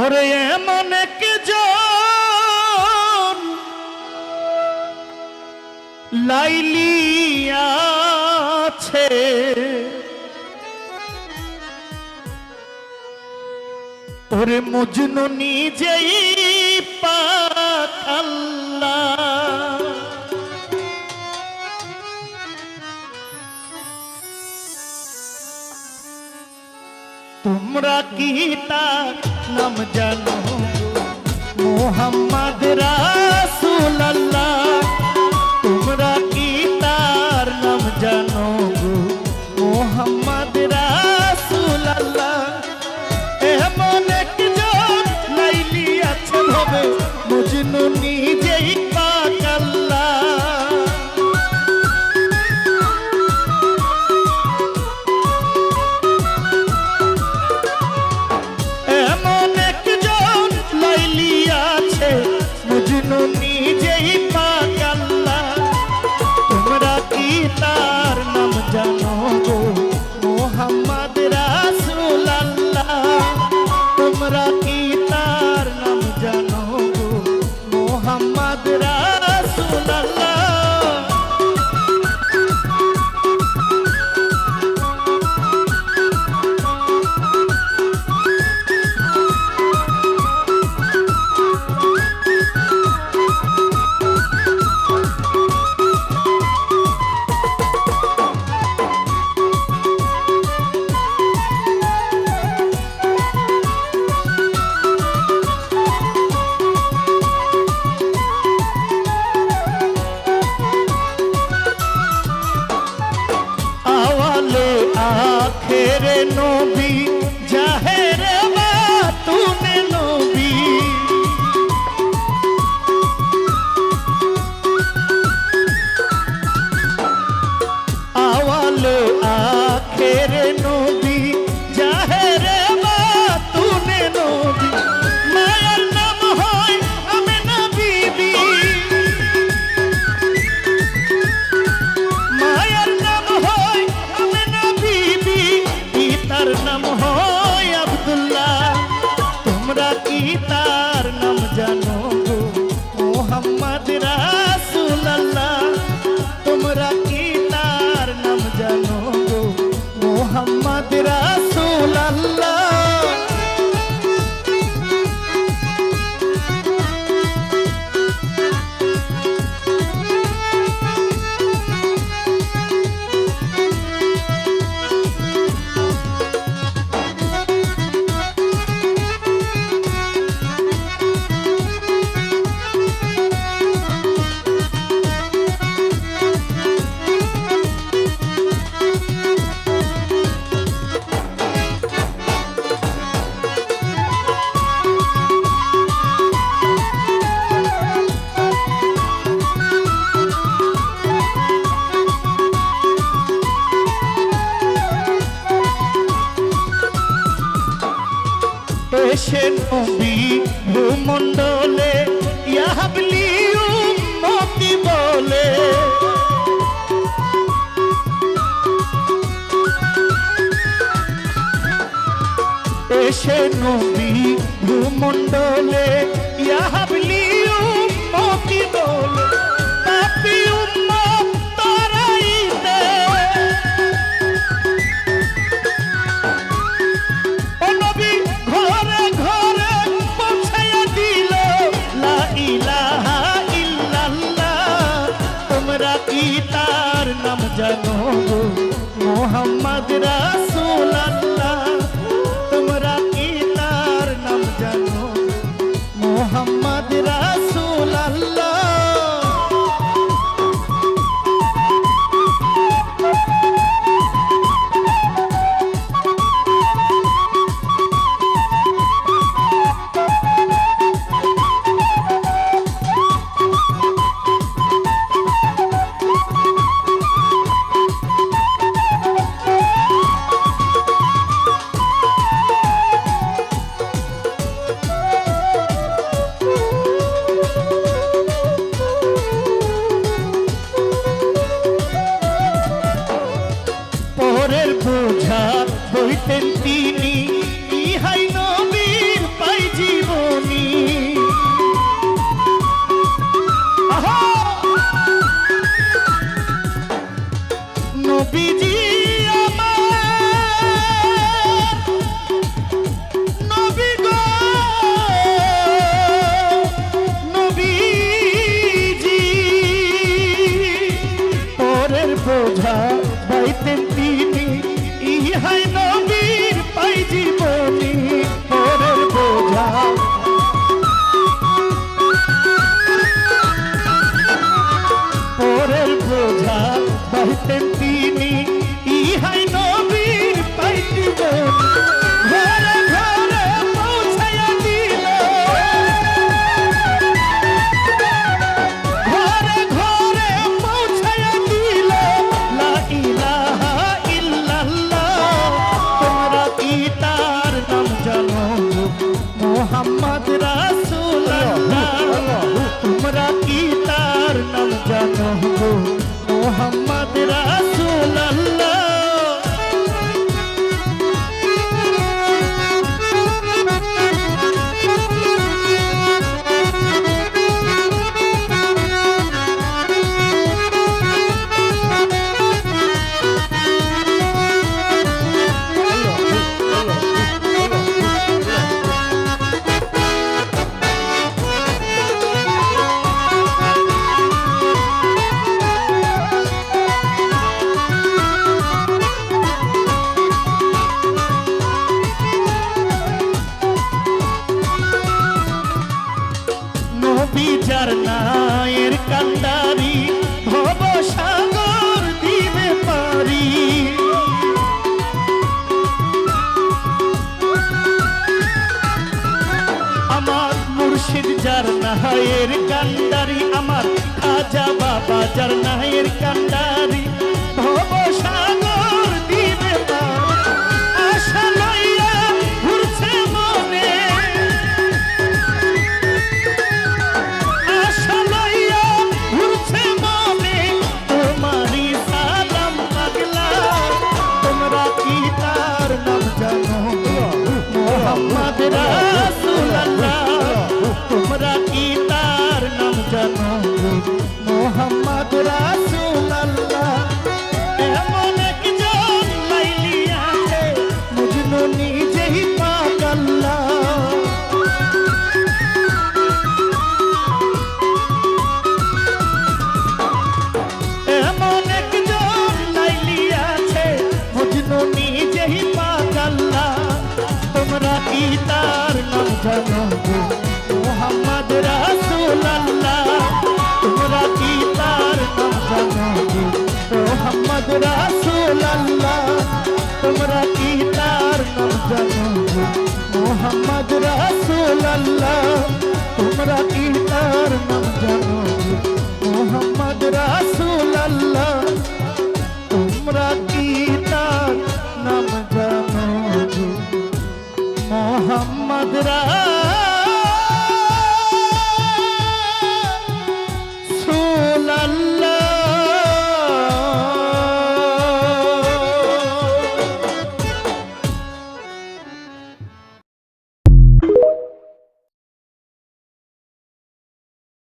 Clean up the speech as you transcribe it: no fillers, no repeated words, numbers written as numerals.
ওরে এমন একজন লাইলি আছে ওরে মজনু নিজেই পাক আল্লাহ তোমরা কি তার নাম জানো মোহাম্মদ রাসূলুল্লাহ তোমরা কি তার নাম জানো মোহাম্মদ রাসূলুল্লাহ এমন একজন লাইলি আছে ভাবে মজনু নিজেই পাক আল্লাহ নিজেই পাক আল্লাহ তোমরা কি তার নাম জানো গো মোহাম্মদ রাসূলুল্লাহ তোমরা কি তার নাম জানো গো মোহাম্মদ রাসূলুল্লাহ আখেরে নবী জাহেরে বাতুনে নবী আওয়ালে আখেরে নবী জাহেরে বাতুনে নবী মায়ের নাম হয় আমিনা বিবি মায়ের নাম হয় আমিনা বিবি পিতার নাম হয় আব্দুল্লাহ তোমরা কি তার নাম জানো গো মোহাম্মদ রাসূলুল্লাহ তোমরা কি তার নাম জানো গো মোহাম্মদ রাসূলুল্লাহ এসে নবী ভূমণ্ডলে ইয়াহাবলি উম্মতি বলে এসে নবী ভূমণ্ডলে ইয়াহাবলি উম্মতি বলে পাপী উম্মত তারাইতে ও নবী ঘরে ঘরে পৌঁছায়া দিল লা ইলাহা ইল্লাল্লাহ তোমরা কি তার নাম জানো গো মোহাম্মদ রাসূলুল্লাহ তোমরা কি তার নাম জানো মোহাম্মদ নায়ের কান্ডারি আমার খাজা বাবা যার নায়ের কান্ডারি ভব সাগর দিবে পার আশা লইয়া ঘুরছে মনে আশা লইয়া ঘুরছে মনে তোমারই সালাম পাগলা তোমরা কি তার নাম জানো মোহাম্মদ রাসূলুল্লাহ তোমরা কি তার নাম জানো মোহাম্মদ রাসূলুল্লাহ এমন একজন লাইলি আছে মজনু নিজেই পাগলা এমন একজন লাইলি আছে মজনু নিজেই পাগলা তোমরা কি তার নাম জানো মোহাম্মদ রাসূলুল্লাহ তোমরা কি তার নাম জানো মোহাম্মদ রাসূলুল্লাহ তোমরা কি তার নাম জানো মোহাম্মদ রাসূলুল্লাহ তোমরা কি তার নাম জানো মোহাম্মদ রাসূলুল্লাহ